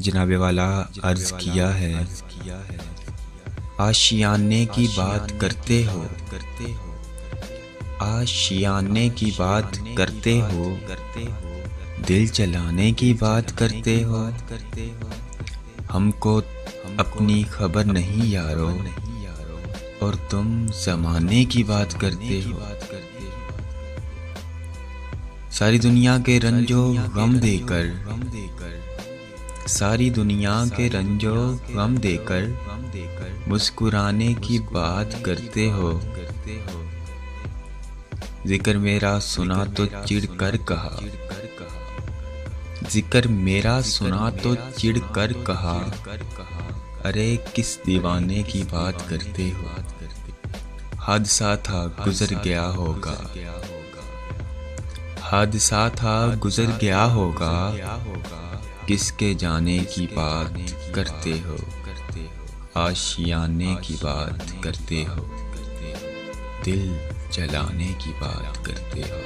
जनाबे वाला अर्ज किया है, आशियाने की बात करते हो, आशियाने की बात करते हो, दिल जलाने की बात करते हो। हमको अपनी खबर नहीं यारो, और तुम ज़माने की बात करते हो। सारी दुनिया के रंजो गम देकर, सारी दुनिया के रंजो गम देकर मुस्कुराने की बात करते हो। जिक्र मेरा सुना तो चिढ़ कर कहा, जिक्र मेरा सुना तो चिढ़ कर कहा, अरे किस दीवाने की बात करते हो। हादसा था गुजर गया होगा, हादसा था गुजर गया होगा, किसके जाने की बात करते हो। आशियाने की बात करते हो, दिल जलाने की बात करते हो।